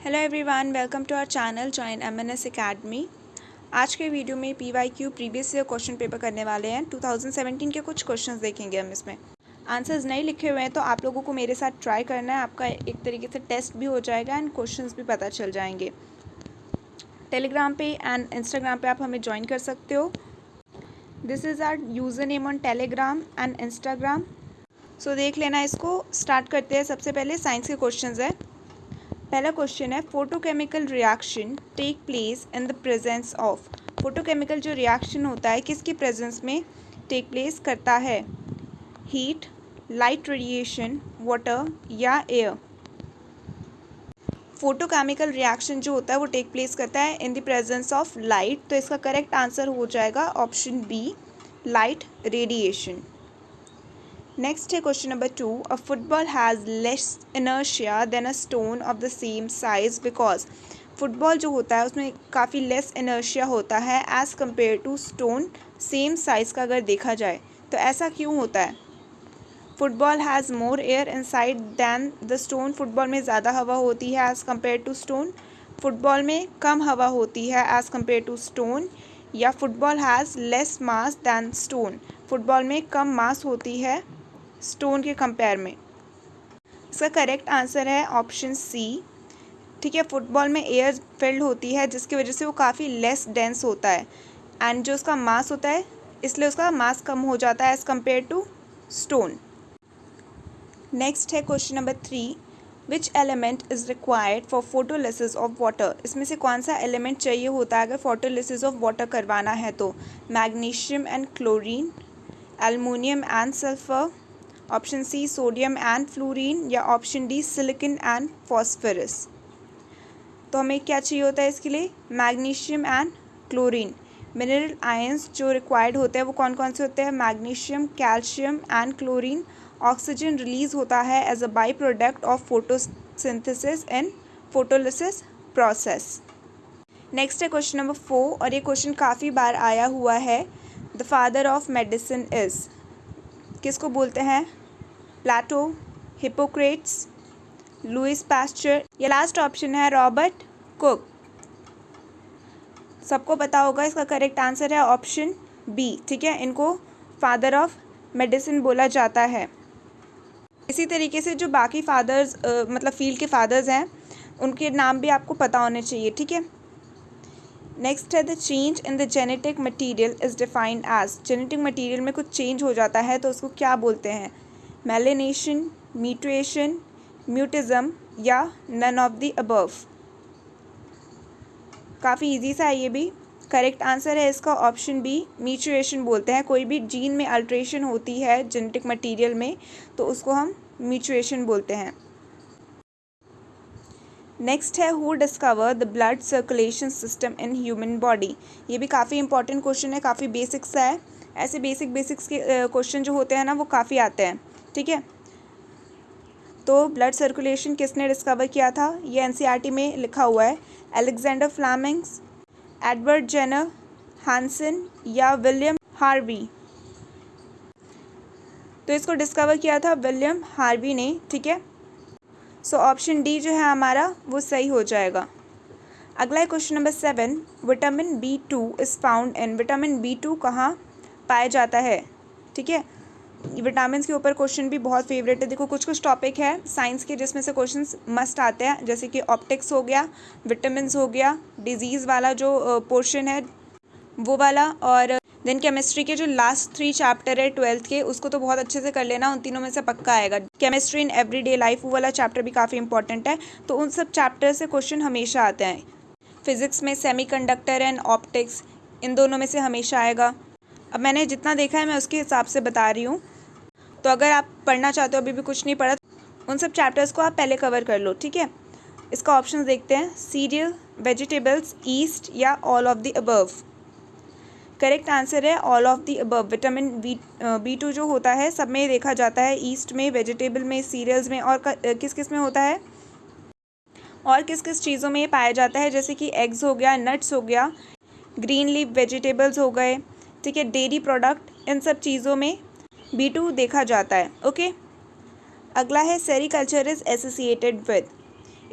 Hello everyone, welcome to our channel join MNS academy. आज के video में PYQ previous year question paper करने वाले हैं। 2017 के कुछ क्वेश्चंस देखेंगे हम इसमें। आंसर्स नहीं लिखे हुए हैं तो आप लोगों को मेरे साथ ट्राई करना है। आपका एक तरीके से टेस्ट भी हो जाएगा एंड क्वेश्चंस भी पता चल जाएंगे। टेलीग्राम पे एंड इंस्टाग्राम पे आप हमें ज्वाइन कर सकते हो। This is our user name on Telegram and Instagram. So देख लेना इसको। स्टार्ट करते हैं। सबसे पहले साइंस के क्वेश्चंस है। पहला क्वेश्चन है, photochemical reaction take place in the presence of. Photochemical जो रिएक्शन होता है किसकी प्रेजेंस में टेक प्लेस करता है? हीट, लाइट रेडिएशन, वाटर या एयर। फोटोकेमिकल रिएक्शन जो होता है वो टेक प्लेस करता है in the presence of light. तो इसका करेक्ट आंसर हो जाएगा option B, light radiation. Next है question number 2, a football has less inertia than a stone of the same size because. Football जो होता है उसमें काफ़ी लेस इनर्शिया होता है as compare to stone same size का अगर देखा जाए तो ऐसा क्यों होता है? Football has more air inside than the stone. Football में ज़्यादा हवा होती है as compare to stone. Football में कम हवा होती है एज़ कम्पेयर टू स्टोन। या football has less mass than stone. Football में कम मास होती है स्टोन के कंपेयर में। इसका करेक्ट आंसर है ऑप्शन सी। ठीक है, फुटबॉल में एयर फिल्ड होती है जिसकी वजह से वो काफ़ी लेस डेंस होता है एंड जो उसका मास होता है इसलिए उसका मास कम हो जाता है as compare to stone. Next है question number 3, which element is required for photolysis of water. इसमें से कौन सा एलिमेंट चाहिए होता है अगर फोटोलिसिस ऑफ वाटर करवाना है तो? Magnesium and chlorine, aluminium and sulphur, option C sodium and fluorine या option D silicon and phosphorus. तो हमें क्या चाहिए होता है इसके लिए? Magnesium and chlorine. Mineral ions जो रिक्वायर्ड होते हैं वो कौन कौन से होते हैं? Magnesium, calcium and chlorine. Oxygen release होता है as a by product of photosynthesis in photolysis process. Next है क्वेश्चन नंबर 4 और ये क्वेश्चन काफ़ी बार आया हुआ है। The father of medicine is. किसको बोलते हैं? प्लेटो, हिपोक्रेट्स, लुइस पास्चर या लास्ट ऑप्शन है रॉबर्ट कुक। सबको पता होगा इसका करेक्ट आंसर है ऑप्शन बी। ठीक है, इनको फादर ऑफ मेडिसिन बोला जाता है। इसी तरीके से जो बाकी फादर्स मतलब फील्ड के फादर्स हैं उनके नाम भी आपको पता होने चाहिए। ठीक है। नेक्स्ट है, the change in the genetic material is defined as. Genetic material में कुछ चेंज हो जाता है तो उसको क्या बोलते हैं? मेलेनेशन, म्यूटेशन, म्यूटिज्म या नन ऑफ द अबव। काफ़ी इजी सा है ये भी। करेक्ट आंसर है इसका ऑप्शन बी, म्यूटेशन बोलते हैं। कोई भी जीन में अल्ट्रेशन होती है जेनेटिक मटीरियल में तो उसको हम म्यूटेशन बोलते हैं। नेक्स्ट है, who discover the blood circulation system in human body. ये भी काफ़ी इंपॉर्टेंट क्वेश्चन है, काफ़ी बेसिक्स सा है। ऐसे बेसिक्स के क्वेश्चन जो होते हैं ना वो काफ़ी आते हैं। ठीक है, तो ब्लड सर्कुलेशन किसने डिस्कवर किया था? ये एनसीईआरटी में लिखा हुआ है। अलेक्जेंडर फ्लेमिंग्स, एडवर्ड जेनर, हांसन या विलियम हार्वी। तो इसको डिस्कवर किया था विलियम हार्वी ने। ठीक है, सो ऑप्शन डी जो है हमारा वो सही हो जाएगा। अगला है question number 7, vitamin B2 is found in. Vitamin B2 कहाँ पाया जाता है? ठीक है, विटामिन के ऊपर क्वेश्चन भी बहुत फेवरेट है। देखो कुछ टॉपिक है साइंस के जिसमें से क्वेश्चंस मस्ट आते हैं, जैसे कि ऑप्टिक्स हो गया, विटामिन हो गया, डिजीज़ वाला जो पोर्शन है वो वाला, और देन केमिस्ट्री के जो लास्ट 3 चैप्टर है 12th के उसको तो बहुत अच्छे से कर लेना। उन तीनों में से पक्का आएगा। केमिस्ट्री इन एवरीडे लाइफ वो वाला चैप्टर भी काफ़ी इंपॉर्टेंट है। तो उन सब चैप्टर से क्वेश्चन हमेशा आते हैं। फिजिक्स में सेमीकंडक्टर एंड ऑप्टिक्स, इन दोनों में से हमेशा आएगा। अब मैंने जितना देखा है मैं उसके हिसाब से बता रही हूँ। तो अगर आप पढ़ना चाहते हो, अभी भी कुछ नहीं पढ़ा, उन सब चैप्टर्स को आप पहले कवर कर लो। ठीक है, इसका ऑप्शन देखते हैं, सीरियल, वेजिटेबल्स, ईस्ट या all of the above. Correct answer है all of the above. Vitamin B2 जो होता है सब में देखा जाता है, ईस्ट में, वेजिटेबल में, सीरियल्स में, और किस किस में होता है, और किस किस चीज़ों में पाया जाता है, जैसे कि एग्स हो गया, नट्स हो गया, ग्रीन लीफ वेजिटेबल्स हो गए। ठीक है, डेयरी प्रोडक्ट, इन सब चीज़ों में B2 देखा जाता है। ओके, अगला है, सेरीकल्चर इज़ एसोसिएटेड विद।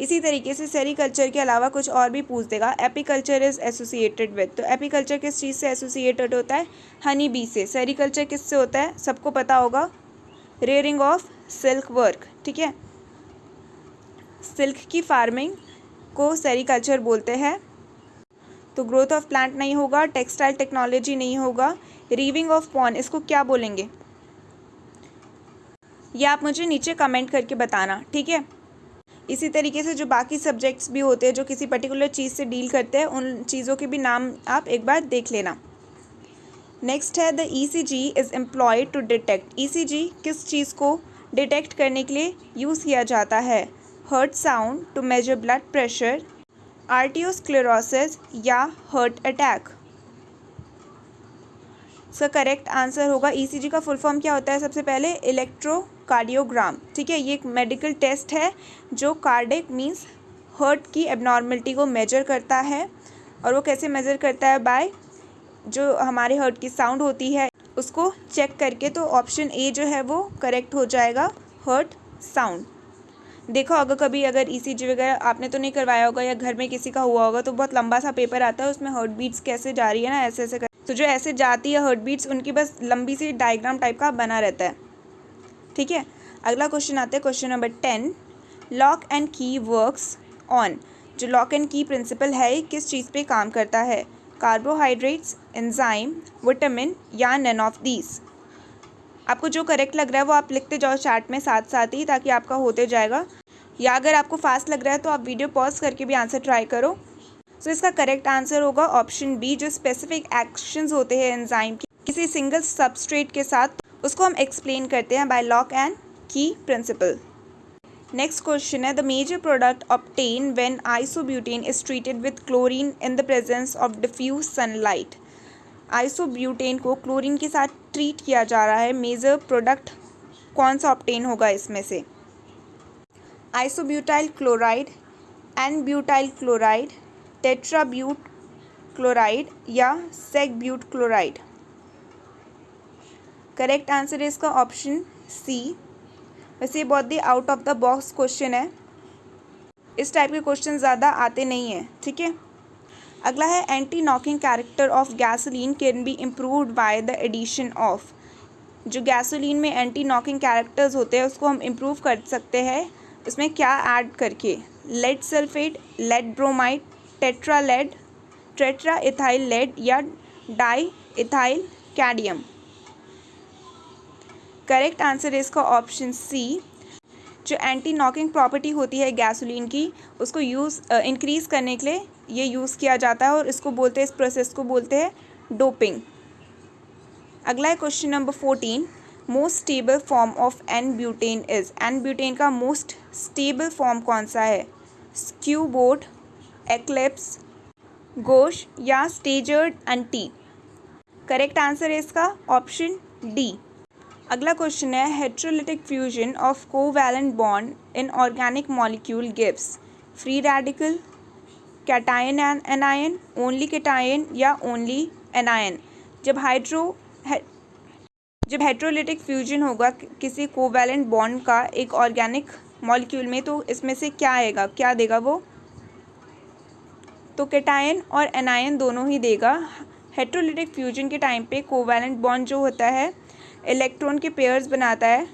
इसी तरीके से सेरीकल्चर के अलावा कुछ और भी पूछ देगा। एपीकल्चर इज एसोसिएटेड विद, तो एपीकल्चर किस चीज़ से एसोसिएटेड होता है? हनी बी से। सेरीकल्चर किससे होता है? सबको पता होगा, रेयरिंग ऑफ सिल्क वर्क, ठीक है। सिल्क की फार्मिंग को सेरीकल्चर बोलते हैं। तो ग्रोथ ऑफ प्लांट नहीं होगा, टेक्सटाइल टेक्नोलॉजी नहीं होगा, रीविंग ऑफ पॉन, इसको क्या बोलेंगे? ये आप मुझे नीचे कमेंट करके बताना, ठीक है। इसी तरीके से जो बाकी सब्जेक्ट्स भी होते हैं जो किसी पर्टिकुलर चीज़ से डील करते हैं, उन चीज़ों के भी नाम आप एक बार देख लेना। नेक्स्ट है the ECG is employed to detect. ECG किस चीज़ को डिटेक्ट करने के लिए यूज़ किया जाता है? Heart sound, to measure blood pressure, arteriosclerosis या हार्ट अटैक। इसका करेक्ट आंसर होगा, ईसीजी का फुल फॉर्म क्या होता है? सबसे पहले इलेक्ट्रोकार्डियोग्राम, ठीक है। ये एक मेडिकल टेस्ट है जो कार्डिक मीन्स हार्ट की एबनॉर्मलिटी को मेजर करता है। और वो कैसे मेजर करता है? बाय जो हमारे हार्ट की साउंड होती है उसको चेक करके। तो ऑप्शन ए जो है वो करेक्ट हो जाएगा, हार्ट साउंड। देखो अगर कभी अगर ईसीजी वगैरह आपने तो नहीं करवाया होगा या घर में किसी का हुआ होगा, तो बहुत लंबा सा पेपर आता है, उसमें हार्ट बीट्स कैसे जा रही है ना, ऐसे ऐसे कर, तो जो ऐसे जाती है हार्ट बीट्स, उनकी बस लंबी सी डायग्राम टाइप का बना रहता है, ठीक है। अगला क्वेश्चन आता है क्वेश्चन नंबर 10। लॉक एंड की वर्क्स ऑन। जो लॉक एंड की प्रिंसिपल है किस चीज़ पे काम करता है? कार्बोहाइड्रेट्स, एंजाइम, विटामिन या नन ऑफ दीज। आपको जो करेक्ट लग रहा है वो आप लिखते जाओ चार्ट में साथ साथ ही, ताकि आपका होते जाएगा। या अगर आपको फास्ट लग रहा है तो आप वीडियो पॉज करके भी आंसर ट्राई करो। तो इसका करेक्ट आंसर होगा ऑप्शन बी, जो स्पेसिफिक एक्शंस होते हैं एंजाइम की किसी सिंगल सबस्ट्रेट के साथ, उसको हम एक्सप्लेन करते हैं by lock and key principle. Next question है the major product obtain when isobutane is treated with chlorine in the presence of diffuse sunlight. Isobutane को क्लोरीन के साथ ट्रीट किया जा रहा है, मेजर प्रोडक्ट कौन सा ऑब्टेन होगा इसमें से? Isobutyl chloride, n butyl chloride, tert butyl chloride या सेक-ब्यूट क्लोराइड। करेक्ट आंसर है इसका ऑप्शन सी। वैसे ये बहुत ही out of the box question है, इस टाइप के क्वेश्चन ज़्यादा आते नहीं हैं, ठीक है। अगला है anti knocking character of gasoline can be improved by the addition of. जो गैसोलीन में एंटी नॉकिंग कैरेक्टर्स होते हैं उसको हम इम्प्रूव कर सकते हैं, इसमें क्या ऐड करके? Lead sulphate, lead bromide, tetra lead, tetra ethyl lead या di ethyl cadmium. Correct answer है इसका ऑप्शन सी। जो एंटी नॉकिंग प्रॉपर्टी होती है गैसोलीन की, उसको इंक्रीज़ करने के लिए ये यूज़ किया जाता है और इसको बोलते हैं, इस प्रोसेस को बोलते हैं डोपिंग। अगला है question number 14। Most stable form of n butane is. N butane का मोस्ट स्टेबल फॉर्म कौन सा है? स्क्यूबोर्ड, एक्लिप्स, गोश या स्टेजर्ड एंटी। करेक्ट आंसर है इसका ऑप्शन डी। अगला क्वेश्चन है heterolytic fusion of covalent bond in organic molecule gives free radical, cation and anion, only cation या ओनली एनायन। जब हेट्रोलिटिक फ्यूजन होगा किसी कोवैलेंट बॉन्ड का एक ऑर्गेनिक मॉलिक्यूल में, तो इसमें से क्या आएगा, क्या देगा वो? तो कैटायन और एनायन दोनों ही देगा। हेट्रोलिटिक फ्यूजन के टाइम पे कोवैलेंट बॉन्ड जो होता है इलेक्ट्रॉन के पेयर्स बनाता है।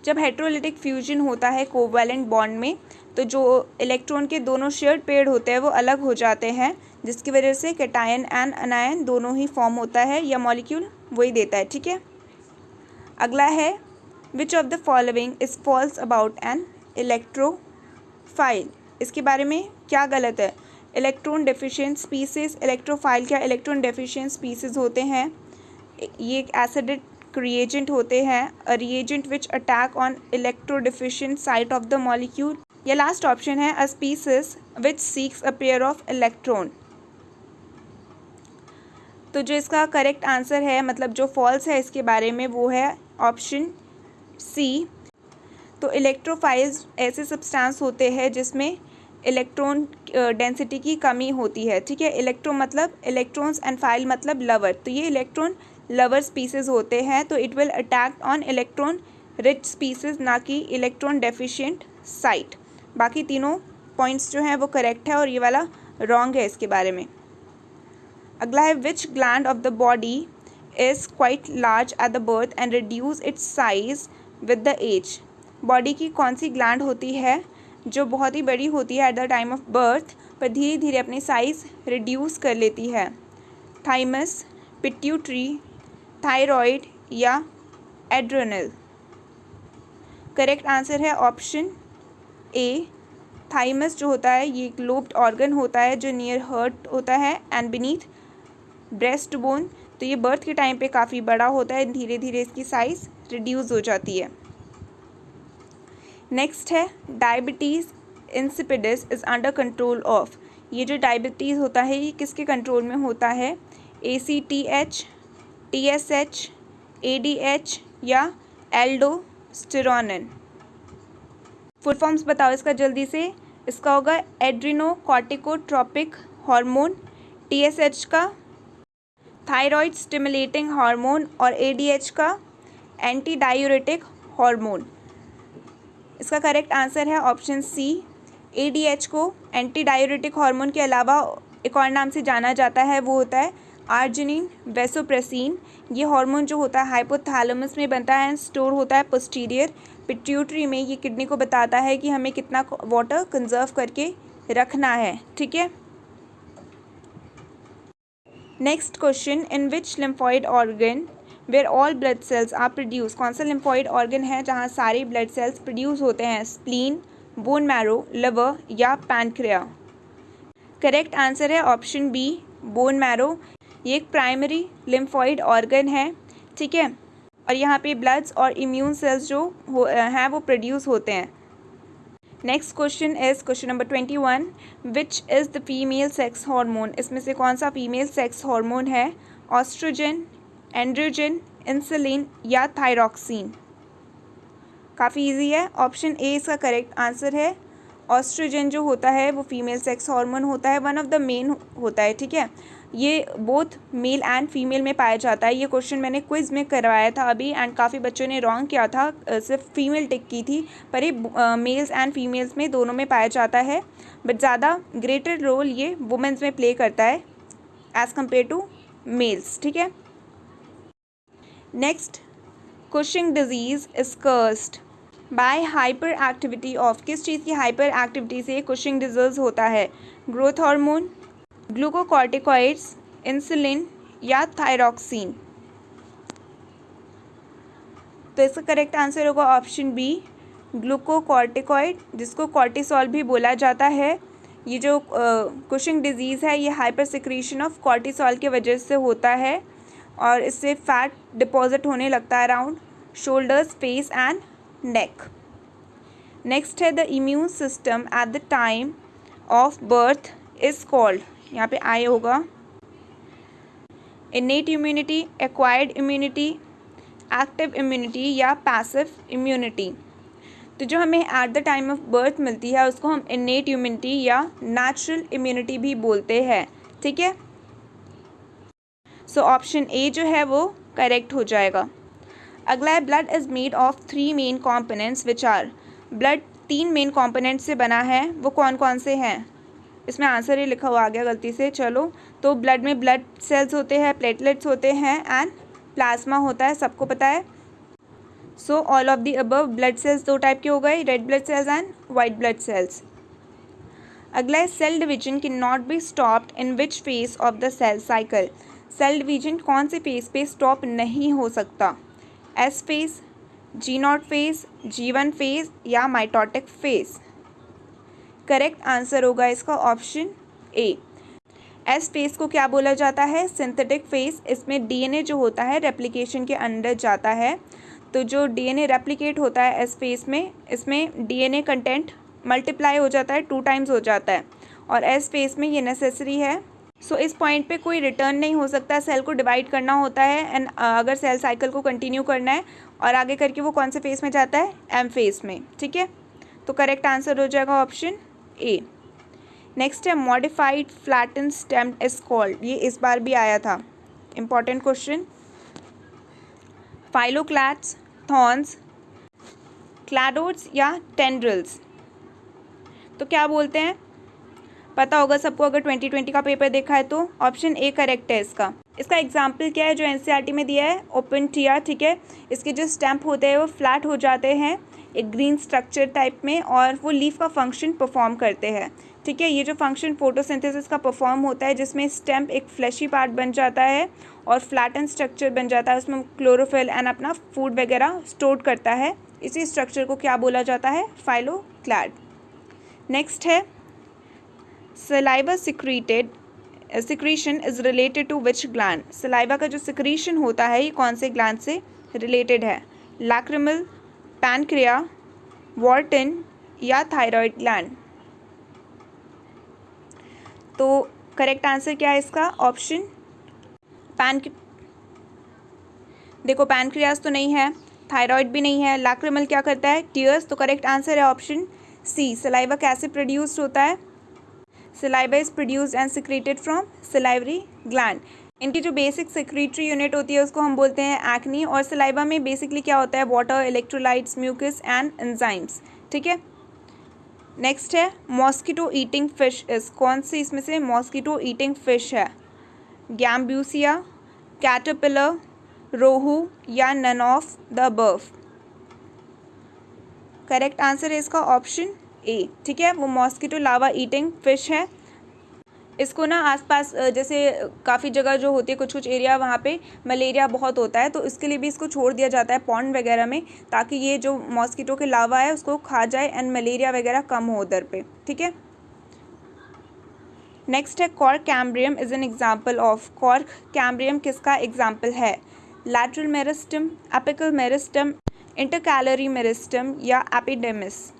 जब हेट्रोलिटिक फ्यूजन होता है कोवैलेंट बॉन्ड में, तो जो इलेक्ट्रॉन के दोनों शेयर्ड पेयर होते हैं वो अलग हो जाते हैं, जिसकी वजह से कैटायन एंड एनायन दोनों ही फॉर्म होता है, या मॉलिक्यूल वही देता है, ठीक है। अगला है which of the following is false about an electrophile. इसके बारे में क्या गलत है? Electron deficient species. इलेक्ट्रोफाइल क्या इलेक्ट्रॉन डेफिशिएंट स्पीसीज होते हैं? ये एक एसिडिक रिएजेंट होते हैं, a reagent which attack on electron deficient site of the molecule. या लास्ट ऑप्शन है a species which seeks a pair of electron. तो जो इसका करेक्ट आंसर है, मतलब जो फॉल्स है इसके बारे में, वो है ऑप्शन सी। तो इलेक्ट्रोफाइल्स ऐसे सब्सटेंस होते हैं जिसमें इलेक्ट्रॉन डेंसिटी की कमी होती है, ठीक है। इलेक्ट्रो मतलब इलेक्ट्रॉन्स एंड फाइल मतलब लवर, तो ये इलेक्ट्रॉन लवर स्पीसीज होते हैं। तो it will attack on electron rich species, ना कि इलेक्ट्रॉन डेफिशिएंट साइट। बाकी तीनों पॉइंट्स जो हैं वो करेक्ट है और ये वाला रॉन्ग है इसके बारे में। अगला है which gland of the body is quite large at the birth and reduce its size with the age. Body की कौन सी ग्लैंड होती है जो बहुत ही बड़ी होती है eight the time of birth पर धीरे धीरे अपनी साइज़ रिड्यूस कर लेती है? थाइमस, पिट्यूटरी, थायराइड या एड्रेनल? करेक्ट आंसर है ऑप्शन ए, थाइमस जो होता है ये एक लोब्ड ऑर्गन होता है जो नियर हार्ट होता है एंड बीनीथ ब्रेस्ट बोन। तो ये बर्थ के टाइम पे काफ़ी बड़ा होता है, धीरे धीरे इसकी साइज़ रिड्यूस हो जाती है। नेक्स्ट है diabetes insipidus is under control of. ये जो डायबिटीज़ होता है ये किसके कंट्रोल में होता है? ACTH, TSH, ADH या एल्डोस्टेरोनिन? फुल फॉर्म्स बताओ इसका जल्दी से। इसका होगा एड्रिनोकॉर्टिकोट्रोपिक हार्मोन, TSH का थायराइड स्टिमुलेटिंग हार्मोन और ADH का एंटी डायूरेटिक हार्मोन। इसका करेक्ट आंसर है ऑप्शन सी। ADH को एंटी डायूरेटिक हार्मोन के अलावा एक और नाम से जाना जाता है, वो होता है आर्जिनिन वैसोप्रेसिन। ये हार्मोन जो होता है हाइपोथैलेमस में बनता है एंड स्टोर होता है पोस्टीरियर पिट्यूटरी में। ये किडनी को बताता है कि हमें कितना वाटर कंजर्व करके रखना है, ठीक है। Next question, in which lymphoid organ where all blood cells are produce. कौन सा लिम्फॉइड ऑर्गन है जहाँ सारे ब्लड सेल्स प्रोड्यूस होते हैं? स्प्लीन, बोन मैरो, लिवर या पैनक्रिया? करेक्ट आंसर है ऑप्शन बी, बोन मैरो। ये एक प्राइमरी लिम्फॉइड ऑर्गन है, ठीक है, और यहाँ पे ब्लड्स और इम्यून सेल्स जो हैं वो प्रोड्यूस होते हैं। Next question is question number 21, which is the female sex hormone. इसमें से कौन सा फीमेल सेक्स हार्मोन है? ऑस्ट्रोजन, एंड्रोजन, इंसुलिन या थायरॉक्सिन? काफ़ी इजी है, ऑप्शन ए इसका करेक्ट आंसर है। ऑस्ट्रोजन जो होता है वो फीमेल सेक्स हार्मोन होता है, वन ऑफ द मेन होता है, ठीक है। ये बोथ मेल एंड फीमेल में पाया जाता है। ये क्वेश्चन मैंने क्विज़ में करवाया था अभी एंड काफ़ी बच्चों ने रॉन्ग किया था, सिर्फ फीमेल टिक की थी, पर ये मेल्स एंड फीमेल्स में दोनों में पाया जाता है, बट ज़्यादा ग्रेटर रोल ये वुमेंस में प्ले करता है एज़ कम्पेयर टू मेल्स, ठीक है। Next, Cushing disease is caused by hyper activity of. किस चीज़ की हाइपर एक्टिविटी से कुशिंग डिजीज़ होता है? ग्रोथ हार्मोन, ग्लूकोकॉर्टिकॉइड्स, इंसुलिन या थायरॉक्सिन? तो इसका करेक्ट आंसर होगा ऑप्शन बी, ग्लूकोकॉर्टिकॉइड, जिसको कॉर्टिसोल भी बोला जाता है। ये जो कुशिंग डिजीज़ है ये हाइपर सिक्रीशन ऑफ कॉर्टिसोल की वजह से होता है और इससे फैट डिपॉजिट होने लगता है around shoulders, face and neck. Next है the immune system at the time of birth is called. यहाँ पे आई होगा innate immunity, acquired immunity, active immunity या पैसिव इम्यूनिटी। तो जो हमें at the time of birth मिलती है उसको हम इनेट इम्यूनिटी या नेचुरल इम्यूनिटी भी बोलते हैं, ठीक है। सो ऑप्शन ए जो है वो करेक्ट हो जाएगा। अगला है blood is made of 3 main components which are. Blood 3 main component से बना है, वो कौन कौन से हैं? इसमें आंसर ही लिखा हुआ आ गया गलती से, चलो। तो ब्लड में ब्लड सेल्स होते हैं, प्लेटलेट्स होते हैं एंड प्लाज्मा होता है, सबको पता है। So all of the above. Blood cells 2 type के हो गए, red blood cells and white blood cells. अगला है cell division can not be stopped in which phase of the cell cycle. Cell division कौन से फेज पे stop नहीं हो सकता? S phase, G0 phase, G1 phase या माइटोटिक फेज? करेक्ट आंसर होगा इसका ऑप्शन ए। एस फेज को क्या बोला जाता है? Synthetic phase. इसमें डीएनए जो होता है रेप्लिकेशन के अंदर जाता है, तो जो डीएनए रेप्लिकेट होता है एस फेज में, इसमें डीएनए कंटेंट मल्टीप्लाई हो जाता है, 2 टाइम्स हो जाता है और एस फेज में ये नेसेसरी है। सो इस पॉइंट पे कोई रिटर्न नहीं हो सकता, सेल को डिवाइड करना होता है एंड अगर सेल साइकिल को कंटिन्यू करना है और आगे करके वो कौन से फेज में जाता है? एम फेज में, ठीक है। तो करेक्ट आंसर हो जाएगा ऑप्शन ए। नेक्स्ट है modified flatten stem is called. ये इस बार भी आया था, इंपॉर्टेंट क्वेश्चन। फाइलोक्लैट्स, थॉर्न्स, क्लैडोड्स या टेंड्रिल्स? तो क्या बोलते हैं, पता होगा सबको अगर 2020 का पेपर देखा है तो। ऑप्शन ए करेक्ट है इसका। इसका एग्जाम्पल क्या है जो एनसीईआरटी में दिया है, ओपन टिया, ठीक है। इसके जो स्टैम्प होते हैं वो फ्लैट हो जाते हैं एक ग्रीन स्ट्रक्चर टाइप में, और वो लीफ का फंक्शन परफॉर्म करते हैं, ठीक है। ये जो फंक्शन फोटोसिंथेसिस का परफॉर्म होता है, जिसमें स्टेम एक फ्लैशी पार्ट बन जाता है और फ्लैटन स्ट्रक्चर बन जाता है, उसमें क्लोरोफिल एंड अपना फूड वगैरह स्टोर करता है। इसी स्ट्रक्चर को क्या बोला जाता है, फाइलोक्लैड। नेक्स्ट है saliva secretion is related to which gland. Saliva का जो सिक्रीशन होता है ये कौन से ग्लैंड से रिलेटेड है, लैक्रिमल, पैनक्रिया, वॉर्टन या थायराइड ग्लैंड। तो करेक्ट आंसर क्या है इसका, ऑप्शन देखो पैनक्रियास तो नहीं है, थायराइड भी नहीं है, लैक्रिमल क्या करता है, टीयर्स। तो करेक्ट आंसर है ऑप्शन सी। सलाइवा कैसे प्रोड्यूस्ड होता है, saliva is produced and secreted from salivary gland. इनकी जो बेसिक सेक्रेटरी यूनिट होती है उसको हम बोलते हैं एक्नी। और सलाइवा में बेसिकली क्या होता है, water, electrolytes, mucus and enzymes, ठीक है। नेक्स्ट है मॉस्किटो ईटिंग फिश इज, कौन सी इसमें से मॉस्किटो ईटिंग फिश है, गैम्ब्यूसिया, कैटरपिलर, रोहू या none of the above. Correct answer है इसका ऑप्शन ए, ठीक है। वो मॉस्किटो लार्वा ईटिंग फिश है। इसको ना आसपास जैसे काफ़ी जगह जो होती है, कुछ कुछ एरिया वहाँ पे मलेरिया बहुत होता है, तो इसके लिए भी इसको छोड़ दिया जाता है पॉन्ड वगैरह में, ताकि ये जो मॉस्किटो के लार्वा है उसको खा जाए एंड मलेरिया वगैरह कम हो उधर पे, ठीक है। नेक्स्ट है cork कैम्ब्रियम is an example of. Cork कैम्ब्रियम किसका एग्जाम्पल है, lateral meristem, apical meristem, intercalary meristem या एपिडेमिस।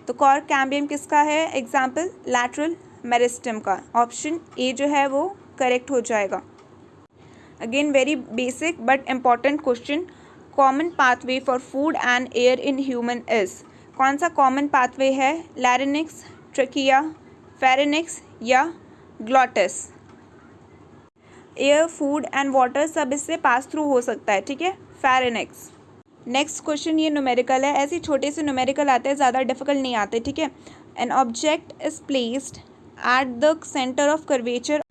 तो कॉर्क कैम्ब्रियम किसका है एग्जाम्पल, लैटरल मेरिस्टम का। ऑप्शन ए जो है वो करेक्ट हो जाएगा। Again very basic but important question, common pathway for food and air in human is. कौन सा कॉमन पाथवे है, लैरिंक्स, ट्रकिया, फेरिंक्स या glottis. Air, food and water सब इससे पास थ्रू हो सकता है, ठीक है, फेरिंक्स। नेक्स्ट क्वेश्चन ये न्यूमेरिकल है, ऐसे छोटे से न्यूमेरिकल आते हैं, ज़्यादा डिफिकल्ट नहीं आते, ठीक है। An object is placed at the centre of curvature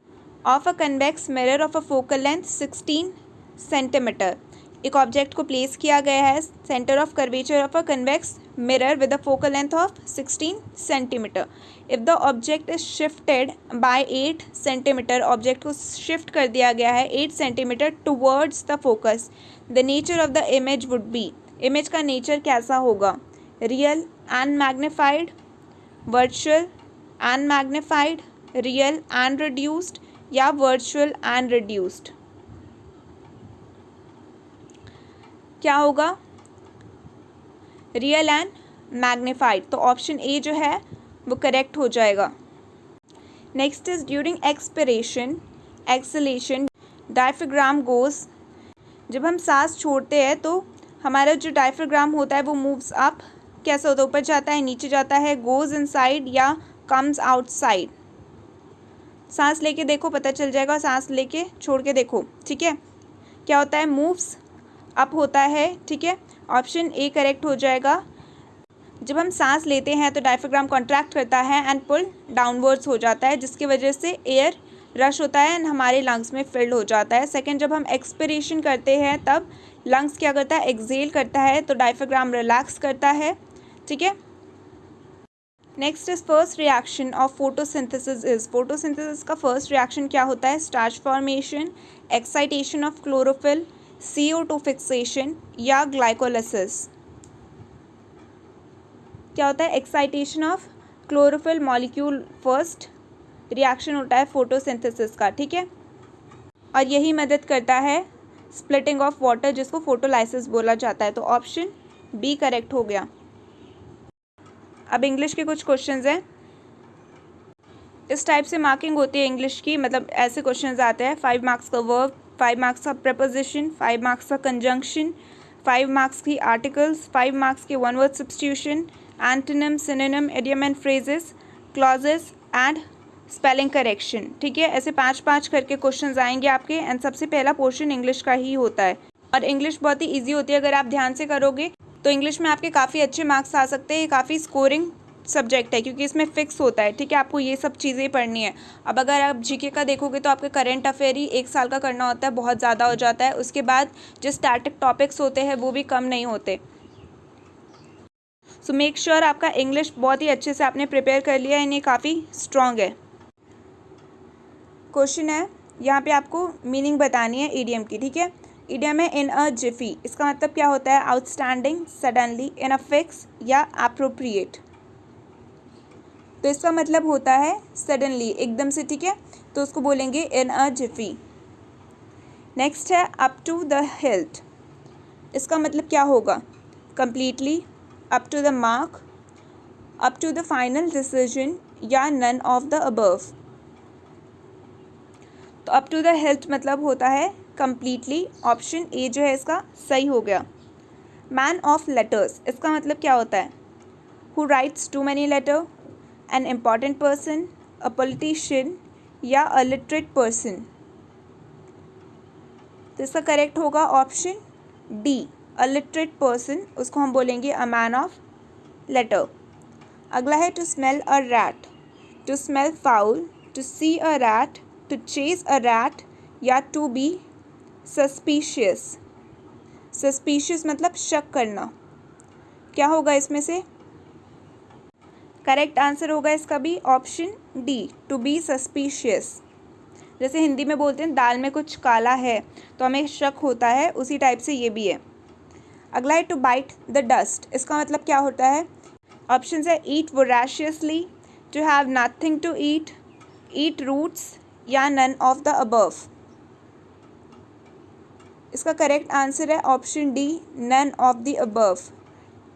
of a convex mirror of a focal length 16 centimetre. एक ऑब्जेक्ट को प्लेस किया गया है centre of curvature of a convex mirror with a focal length of 16 centimetre. If the object is shifted by 8 centimetre, object को shift कर दिया गया है 8 centimetre towards the focus, the nature of the image would be. Image का nature कैसा होगा, real and magnified, virtual and magnified, real and reduced या virtual and reduced. क्या होगा, रियल एंड मैग्नीफाइड। तो ऑप्शन ए जो है वो करेक्ट हो जाएगा। Next is during expiration acceleration diaphragm goes. जब हम सांस छोड़ते हैं तो हमारा जो डायफ्राग्राम होता है वो मूव्स अप, कैसा होता है, ऊपर जाता है, नीचे जाता है, गोज इनसाइड या कम्स आउटसाइड। सांस लेके देखो पता चल जाएगा, सांस लेके छोड़ के देखो, ठीक है। क्या होता है, मूव्स अप होता है, ठीक है। ऑप्शन ए करेक्ट हो जाएगा। जब हम सांस लेते हैं तो डायफ्राग्राम कॉन्ट्रैक्ट करता है एंड पुल डाउनवर्ड्स हो जाता है, जिसकी वजह से एयर रश होता है एंड हमारे लंग्स में फिल्ड हो जाता है। सेकंड, जब हम एक्सपिरेशन करते हैं तब लंग्स क्या करता है, एक्सेल करता है, तो डायफ्राग्राम रिलैक्स करता है, ठीक है। Next is first reaction of photosynthesis is. Photosynthesis का फर्स्ट रिएक्शन क्या होता है, starch formation, excitation of chlorophyll, CO2 fixation या ग्लाइकोलिसिस। क्या होता है, excitation of chlorophyll molecule first reaction होता है फोटोसिंथेसिस का, ठीक है। और यही मदद करता है स्प्लिटिंग ऑफ वाटर, जिसको फोटोलाइसिस बोला जाता है। तो ऑप्शन बी करेक्ट हो गया। अब इंग्लिश के कुछ क्वेश्चंस हैं। इस टाइप से मार्किंग होती है इंग्लिश की, मतलब ऐसे क्वेश्चंस आते हैं। 5 मार्क्स का वर्ब, 5 मार्क्स का प्रपोजिशन, 5 मार्क्स का कंजंक्शन, 5 मार्क्स की आर्टिकल्स, 5 मार्क्स के one word substitution, antonym, synonym, idiom and phrases, clauses and spelling correction, ठीक है। ऐसे 5-5 करके क्वेश्चंस आएंगे आपके, एंड सबसे पहला पोर्शन इंग्लिश का ही होता है। और इंग्लिश बहुत ही ईजी होती है, अगर आप ध्यान से करोगे तो इंग्लिश में आपके काफ़ी अच्छे मार्क्स आ सकते हैं, काफ़ी स्कोरिंग सब्जेक्ट है क्योंकि इसमें फिक्स होता है, ठीक है, आपको ये सब चीज़ें पढ़नी है। अब अगर आप जीके का देखोगे तो आपके करंट अफेयर ही 1 साल का करना होता है, बहुत ज़्यादा हो जाता है। उसके बाद जो स्टैटिक टॉपिक्स होते हैं वो भी कम नहीं होते। सो मेक श्योर आपका इंग्लिश बहुत ही अच्छे से आपने प्रिपेयर कर लिया है, ये काफ़ी स्ट्रॉन्ग है। क्वेश्चन है, यहाँ पे आपको मीनिंग बतानी है ईडियम की, ठीक है। ईडियम है इन अ जिफी, इसका मतलब क्या होता है? Outstanding, suddenly, in a fix या अप्रोप्रिएट। तो इसका मतलब होता है सडनली, एकदम से, ठीक है, तो उसको बोलेंगे इन अ जिफी। नेक्स्ट है अप टू द हिल्ट, इसका मतलब क्या होगा? Completely, up to the mark, up to the final decision या नन ऑफ द अबव। तो अप टू द हिल्ट मतलब होता है कंप्लीटली, ऑप्शन ए जो है इसका सही हो गया। मैन ऑफ लेटर्स, इसका मतलब क्या होता है? Who writes to many letter, an important person, a politician या अ लिटरेट पर्सन। तो इसका करेक्ट होगा option D, a literate person, उसको हम बोलेंगे अ मैन ऑफ लेटर। अगला है to smell a rat, to smell foul, to see a rat, to chase a rat या टू बी सस्पिशियस। सस्पिशियस मतलब शक करना, क्या होगा इसमें से? करेक्ट आंसर होगा इसका भी option D, to be suspicious. जैसे हिंदी में बोलते हैं दाल में कुछ काला है तो हमें शक होता है, उसी टाइप से ये भी है। अगला है टू बाइट द डस्ट, इसका मतलब क्या होता है? ऑप्शन है eat voraciously, to have nothing to eat, eat roots या नन ऑफ द अबव। इसका करेक्ट आंसर है option D, none of the above.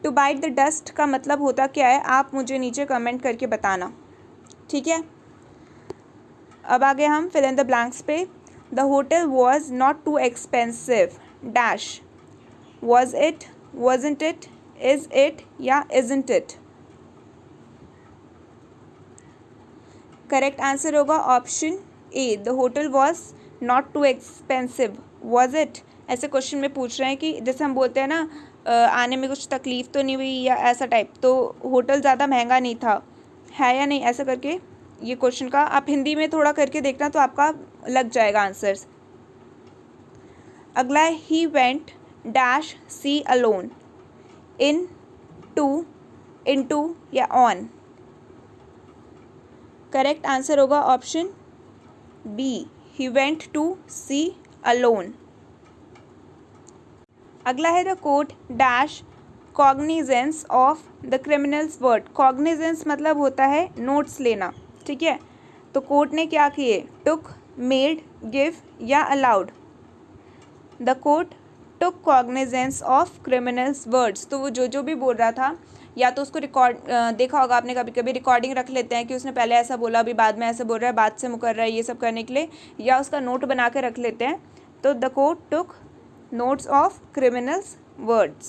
To bite the dust का मतलब होता क्या है, आप मुझे नीचे कमेंट करके बताना, ठीक है। अब आगे हम फिल इन द ब्लैंक्स पे। The hotel was not too expensive dash, was it, wasn't it, is it या इजंट इट। करेक्ट आंसर होगा option A, the hotel was not too expensive, was it. ऐसे question में पूछ रहे हैं कि जैसे हम बोलते हैं ना आने में कुछ तकलीफ़ तो नहीं हुई या ऐसा टाइप, तो होटल ज़्यादा महंगा नहीं था, है या नहीं, ऐसा करके ये क्वेश्चन का आप हिंदी में थोड़ा करके देखना तो आपका लग जाएगा आंसर्स। अगला है he went dash see alone, in to, into या ऑन। करेक्ट आंसर होगा option B, he went to see alone. अगला है the court dash cognizance of the criminals word. Cognizance मतलब होता है नोट्स लेना, ठीक है। तो कोर्ट ने क्या किए? टुक, मेड, गिव या allowed. The court took cognizance of criminals words. तो वो जो भी बोल रहा था, या तो उसको रिकॉर्ड देखा होगा आपने, कभी कभी रिकॉर्डिंग रख लेते हैं कि उसने पहले ऐसा बोला, अभी बाद में ऐसा बोल रहा है, बाद से मुकर रहा है, ये सब करने के लिए, या उसका नोट बना के रख लेते हैं। तो the court took notes of criminals' words.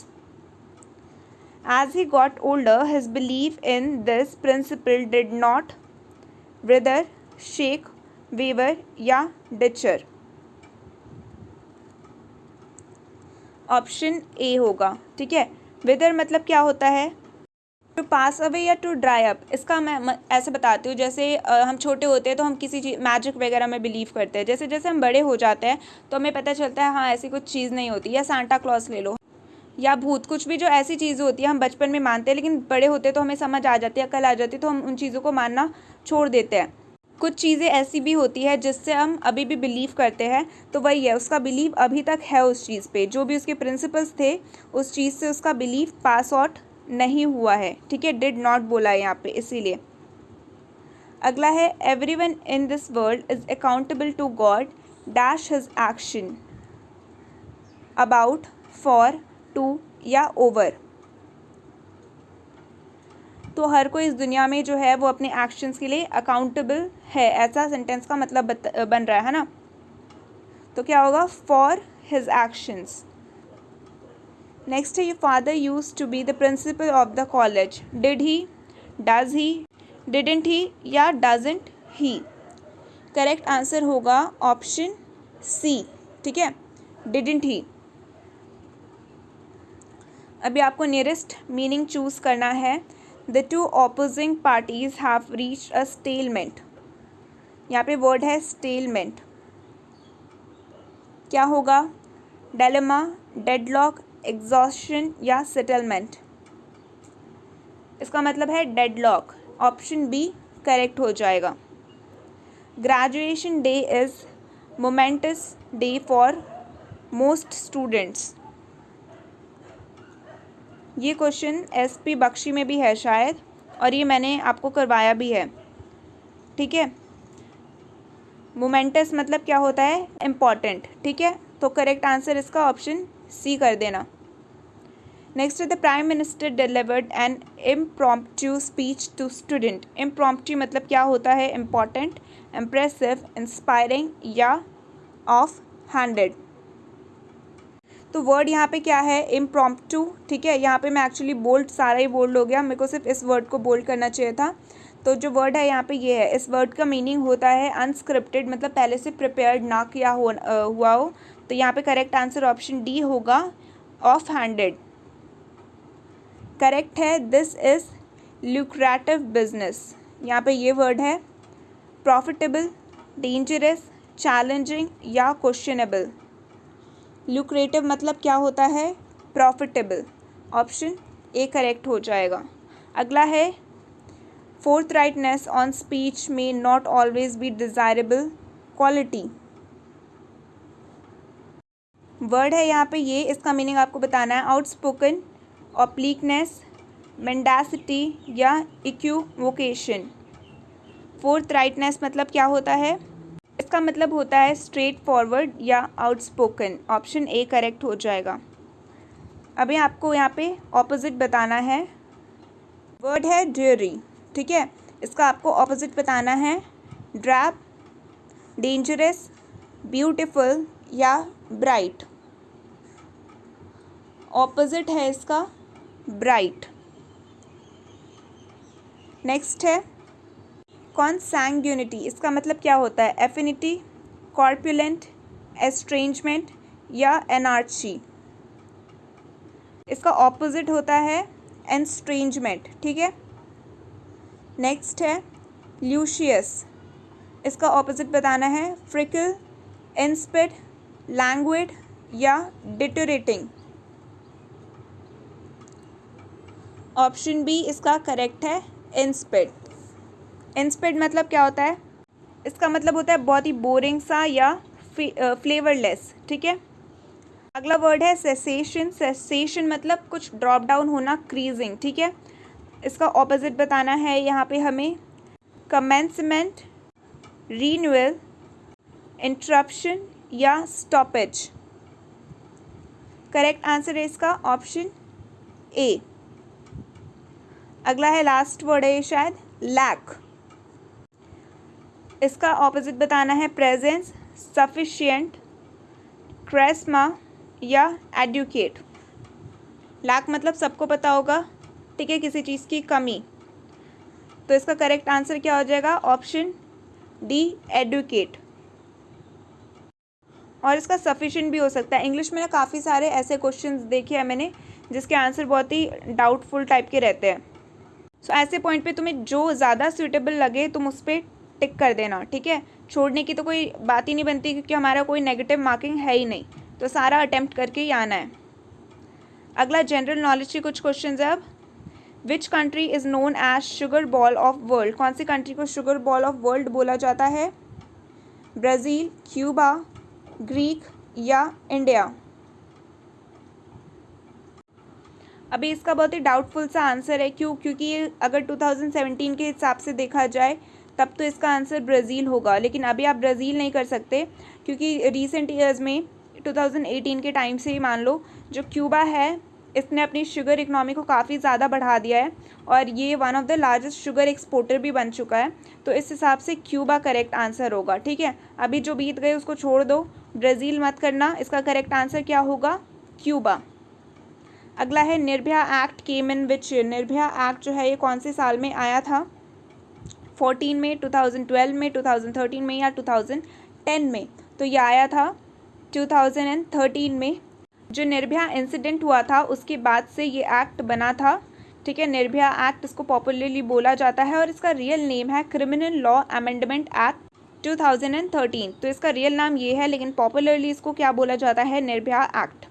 As he got older, his belief in this principle did not wither, shake, waver या ditcher. ऑप्शन ए होगा, ठीक है। विदर मतलब क्या होता है? टू पास अवे या टू ड्राई अप। इसका मैं ऐसे बताती हूँ, जैसे हम छोटे होते हैं तो हम किसी चीज़ मैजिक वगैरह में बिलीव करते हैं, जैसे जैसे हम बड़े हो जाते हैं तो हमें पता चलता है हाँ ऐसी कुछ चीज़ नहीं होती। या सांता क्लॉज ले लो, या भूत, कुछ भी जो ऐसी चीज़ होती है हम बचपन में मानते हैं, लेकिन बड़े होते तो हमें समझ आ जाती है, अकल आ जाती है, तो हम उन चीज़ों को मानना छोड़ देते हैं। कुछ चीज़ें ऐसी भी होती है जिससे हम अभी भी बिलीव करते हैं, तो वही है, उसका बिलीव अभी तक है उस चीज़ पे, जो भी उसके प्रिंसिपल्स थे उस चीज़ से उसका बिलीव पास आउट नहीं हुआ है, ठीक है, डिड नॉट बोला है यहाँ पे, इसीलिए। अगला है everyone in this world is accountable to God dash his action, about, for, to या ओवर। तो हर कोई इस दुनिया में जो है वो अपने एक्शंस के लिए अकाउंटेबल है, ऐसा सेंटेंस का मतलब बन रहा है ना। तो क्या होगा? For his actions. नेक्स्ट है your father used to be the principal of the college, did he, does he, didn't he या डजंट ही। करेक्ट आंसर होगा ऑप्शन सी, ठीक है, डिडंट ही। अभी आपको नियरेस्ट मीनिंग चूज़ करना है। The two opposing parties have reached a stalemate. यहाँ पे वर्ड है स्टेलमेंट, क्या होगा? डायलेमा, डेडलॉक, एग्जॉस्शन या सेटलमेंट? इसका मतलब है डेडलॉक, ऑप्शन बी करेक्ट हो जाएगा। Graduation day is momentous day for most students. ये क्वेश्चन एसपी बख्शी में भी है शायद, और ये मैंने आपको करवाया भी है, ठीक है। मोमेंटस मतलब क्या होता है? इम्पॉर्टेंट, ठीक है। तो करेक्ट आंसर इसका ऑप्शन सी कर देना। Next, the prime minister delivered an impromptu speech to student. Impromptu मतलब क्या होता है? इम्पॉर्टेंट, इम्प्रेसिव, इंस्पायरिंग या ऑफ हैंडेड। तो वर्ड यहाँ पे क्या है? इम्प्रॉम्प्टू, ठीक है। यहाँ पे मैं एक्चुअली बोल्ड, सारा ही बोल्ड हो गया, मेरे को सिर्फ इस वर्ड को बोल्ड करना चाहिए था। तो जो वर्ड है यहाँ पे ये है। इस वर्ड का मीनिंग होता है अनस्क्रिप्टेड, मतलब पहले से प्रिपेयर्ड ना किया हुआ हो। तो यहाँ पे करेक्ट आंसर ऑप्शन डी होगा, ऑफ हैंडेड। करेक्ट है, दिस इज़ ल्यूक्रेटिव बिजनेस। यहाँ पे ये वर्ड है प्रॉफिटेबल, डेंजरस, चैलेंजिंग या क्वेश्चनेबल। ल्यूक्रेटिव मतलब क्या होता है? प्रॉफिटेबल। ऑप्शन ए करेक्ट हो जाएगा। अगला है फोर्थराइटनेस ऑन स्पीच में not always be desirable quality. Word है यहाँ पे ये, इसका मीनिंग आपको बताना है। आउटस्पोकन, ऑप्लीकनेस, मेंडासिटी या इक्विवोकेशन। फोर्थराइटनेस मतलब क्या होता है? इसका मतलब होता है स्ट्रेट फॉरवर्ड या आउटस्पोकन। ऑप्शन ए करेक्ट हो जाएगा। अभी आपको यहाँ पे ऑपोजिट बताना है। वर्ड है ड्यूरी, ठीक है। इसका आपको ऑपोजिट बताना है। ड्रैप, डेंजरस, ब्यूटीफुल या ब्राइट। ऑपोजिट है इसका ब्राइट। नेक्स्ट है कॉन्सैंग्यूनिटी। इसका मतलब क्या होता है? एफिनिटी, कॉर्पुलेंट, एस्ट्रेंजमेंट या एनार्ची। इसका ऑपोजिट होता है एस्ट्रेंजमेंट, ठीक है। नेक्स्ट है ल्यूशियस। इसका ऑपोजिट बताना है। फ्रिकल, इंस्पिड, लैंग्विड या डिटोरेटिंग। ऑप्शन बी इसका करेक्ट है, इंस्पिड। इंस्पिड मतलब क्या होता है? इसका मतलब होता है बहुत ही बोरिंग सा या फ्लेवरलेस, ठीक है। अगला वर्ड है सेसेशन। सेसेशन मतलब कुछ ड्रॉप डाउन होना, क्रीजिंग, ठीक है। इसका ऑपोजिट बताना है यहाँ पे हमें। कमेंसमेंट, रीन्यूअल, इंटरप्शन या स्टॉपेज। करेक्ट आंसर है इसका ऑप्शन ए। अगला है लास्ट वर्ड है ये शायद, लैक। इसका ऑपोजिट बताना है। प्रेजेंस, सफिशिएंट, क्रेस्मा या एडुकेट। लैक मतलब सबको पता होगा, ठीक है, किसी चीज़ की कमी। तो इसका करेक्ट आंसर क्या हो जाएगा? Option D, educate. और इसका सफिशिएंट भी हो सकता है। इंग्लिश में ना काफ़ी सारे ऐसे क्वेश्चंस देखे हैं मैंने जिसके आंसर बहुत ही डाउटफुल टाइप के रहते हैं। सो ऐसे पॉइंट पे तुम्हें जो ज़्यादा सूटेबल लगे तुम उस पर टिक कर देना, ठीक है। छोड़ने की तो कोई बात ही नहीं बनती, क्योंकि हमारा कोई नेगेटिव मार्किंग है ही नहीं, तो सारा अटेम्प्ट करके ही आना है। अगला जनरल नॉलेज के कुछ क्वेश्चन है अब। Which country is known as sugar bowl of world. कौन सी कंट्री को शुगर बॉल ऑफ वर्ल्ड बोला जाता है? ब्राज़ील, क्यूबा, ग्रीक या इंडिया। अभी इसका बहुत ही डाउटफुल सा आंसर है। क्यों? क्योंकि ये अगर 2017 के हिसाब से देखा जाए तब तो इसका आंसर ब्राज़ील होगा, लेकिन अभी आप ब्राज़ील नहीं कर सकते, क्योंकि रीसेंट ईयर्स में 2018 के टाइम से ही मान लो जो क्यूबा है इसने अपनी शुगर इकनॉमी को काफ़ी ज़्यादा बढ़ा दिया है और ये one of the largest sugar exporter भी बन चुका है। तो इस हिसाब से क्यूबा करेक्ट आंसर होगा, ठीक है। अभी जो बीत गए उसको छोड़ दो, ब्राज़ील मत करना। इसका करेक्ट आंसर क्या होगा? क्यूबा। अगला है Nirbhaya act came in which year. Nirbhaya act जो है ये कौन से साल में आया था? 14 में, 2012 में, 2013 में या 2010 में? तो ये आया था 2013 में। जो निर्भया इंसिडेंट हुआ था उसके बाद से ये एक्ट बना था, ठीक है, निर्भया एक्ट इसको पॉपुलरली बोला जाता है और इसका रियल नेम है क्रिमिनल लॉ अमेंडमेंट एक्ट 2013। तो इसका रियल नाम ये है, लेकिन पॉपुलरली इसको क्या बोला जाता है, निर्भया एक्ट।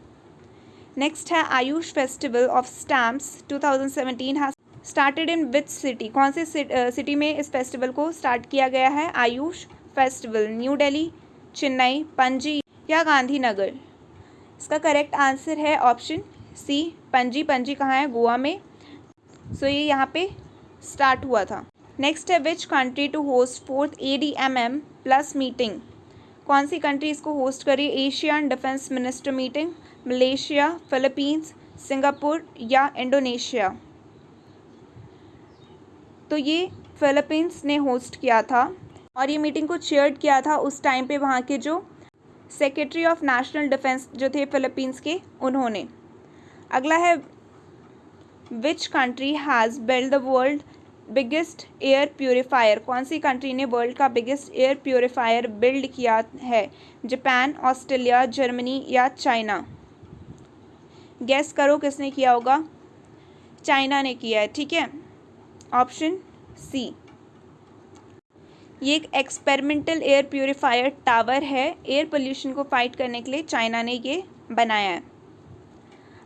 नेक्स्ट है Ayush festival of stamps 2017 has started in which city. कौन सी सिटी में इस फेस्टिवल को स्टार्ट किया गया है, आयुष फेस्टिवल, न्यू दिल्ली, चेन्नई, पणजी या गांधीनगर। इसका करेक्ट आंसर है ऑप्शन सी, पणजी। पणजी कहाँ है, गोवा में। सो ये यहाँ पे स्टार्ट हुआ था। नेक्स्ट है which country to host 4th ADMM plus meeting. कौन सी कंट्री इसको होस्ट करी, Asian defence minister meeting, Malaysia, Philippines, Singapore या इंडोनेशिया। तो ये फिलीपींस ने होस्ट किया था और ये मीटिंग को चेयर किया था उस टाइम पे वहाँ के जो सेक्रेटरी ऑफ नेशनल डिफेंस जो थे फिलीपींस के, उन्होंने। अगला है which country has build the world biggest air purifier. कौन सी कंट्री ने वर्ल्ड का बिगेस्ट एयर प्योरीफायर बिल्ड किया है, जापान, ऑस्ट्रेलिया, जर्मनी या चाइना। गेस करो किसने किया होगा, चाइना ने किया है, ठीक है, ऑप्शन सी। ये एक एक्सपेरिमेंटल एयर प्योरीफायर टावर है, एयर पोल्यूशन को फाइट करने के लिए चाइना ने ये बनाया है।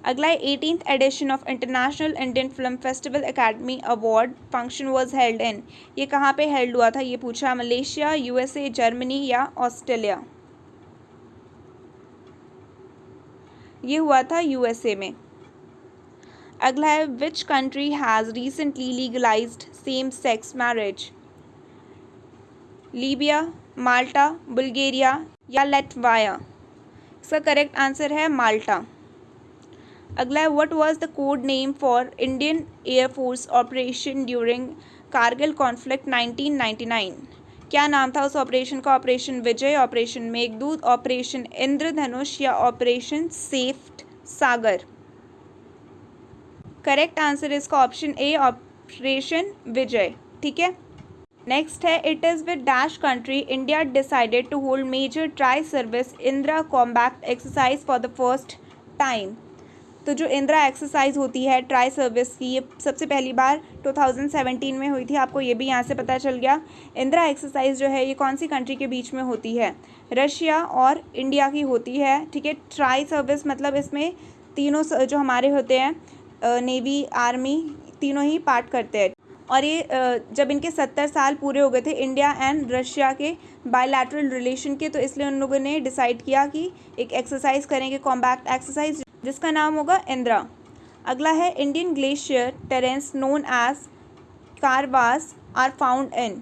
अगला है 18th edition of international Indian film festival academy award function was held in. ये कहाँ पे हेल्ड हुआ था, ये पूछा, मलेशिया, USA, जर्मनी या ऑस्ट्रेलिया। ये हुआ था USA में। अगला है which country has recently legalised same sex marriage, Libya, Malta, Bulgaria या लैटविया। इसका करेक्ट आंसर है माल्टा। अगला है what was the code name for Indian air force operation during Kargil conflict 1999। क्या नाम था उस ऑपरेशन का, operation Vijay, operation Meghdoot, operation Indradhanush या operation safe Sagar. Correct answer इसका ऑप्शन ए, ऑपरेशन विजय, ठीक है। नेक्स्ट है it is with dash country India decided to hold major tri service Indira combat exercise for the first time. तो जो इंदिरा एक्सरसाइज होती है ट्राई सर्विस की, ये सबसे पहली बार 2017 में हुई थी, आपको ये भी यहाँ से पता चल गया। इंदिरा एक्सरसाइज जो है ये कौन सी कंट्री के बीच में होती है, रशिया और इंडिया की होती है, ठीक है। ट्राई सर्विस मतलब इसमें तीनों जो हमारे होते हैं नेवी, आर्मी, तीनों ही पार्ट करते हैं। और ये जब इनके 70 साल पूरे हो गए थे इंडिया एंड रशिया के बायलैटरल रिलेशन के, तो इसलिए उन लोगों ने डिसाइड किया कि एक एक्सरसाइज करेंगे, कॉम्बैट एक्सरसाइज, जिसका नाम होगा इंदिरा। अगला है Indian glacier terrains known as karewas are found in.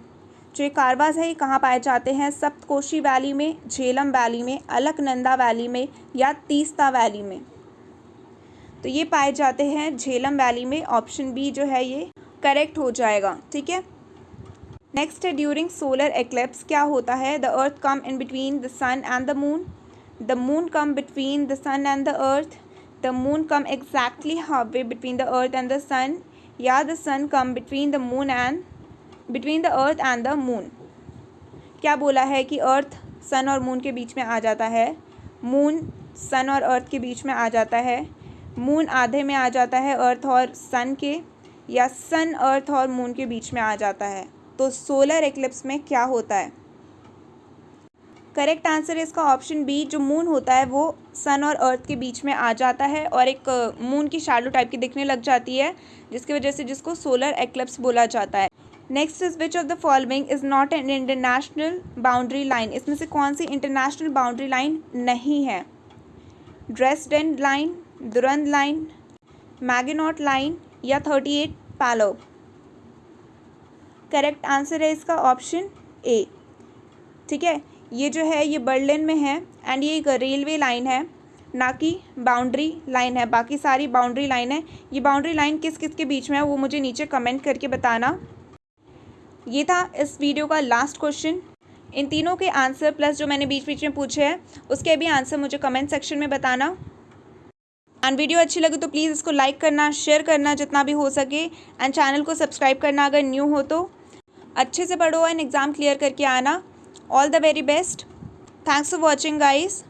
जो ये कारवास है ये कहाँ पाए जाते हैं, सप्तकोशी वैली में, झेलम वैली में, अलकनंदा वैली में या तीस्ता वैली में। तो ये पाए जाते हैं झेलम वैली में, ऑप्शन बी जो है ये करेक्ट हो जाएगा, ठीक है। नेक्स्ट है ड्यूरिंग सोलर एक्लिप्स क्या होता है, the earth come in between the sun and the moon, the moon come between the sun and the earth, the moon come exactly half way between the earth and the sun, या the sun come between the moon and between the earth and the moon. क्या बोला है कि अर्थ सन और moon के बीच में आ जाता है, मून सन और अर्थ के बीच में आ जाता है, मून आधे में आ जाता है अर्थ और सन के, या सन अर्थ और मून के बीच में आ जाता है। तो सोलर एक्लिप्स में क्या होता है, करेक्ट आंसर है इसका ऑप्शन बी, जो मून होता है वो सन और अर्थ के बीच में आ जाता है और एक मून की शैडो टाइप की दिखने लग जाती है, जिसकी वजह से जिसको सोलर एक्लिप्स बोला जाता है। Next is which of the following is not an international boundary line. इसमें से कौन सी इंटरनेशनल बाउंड्री लाइन नहीं है, Dresden line, Durand line, Maginot line या 38 पालो। करेक्ट आंसर है इसका ऑप्शन ए, ठीक है। ये जो है ये बर्लिन में है एंड ये एक रेलवे लाइन है, ना कि बाउंड्री लाइन है। बाकी सारी बाउंड्री लाइन है। ये बाउंड्री लाइन किस किस के बीच में है वो मुझे नीचे कमेंट करके बताना। ये था इस वीडियो का लास्ट क्वेश्चन। इन तीनों के आंसर प्लस जो मैंने बीच बीच में पूछे हैं उसके भी आंसर मुझे कमेंट सेक्शन में बताना। एंड वीडियो अच्छी लगे तो प्लीज़ इसको लाइक करना, शेयर करना जितना भी हो सके, एंड चैनल को सब्सक्राइब करना अगर न्यू हो तो। अच्छे से पढ़ो एंड एग्ज़ाम क्लियर करके आना। All the very best. Thanks for watching guys.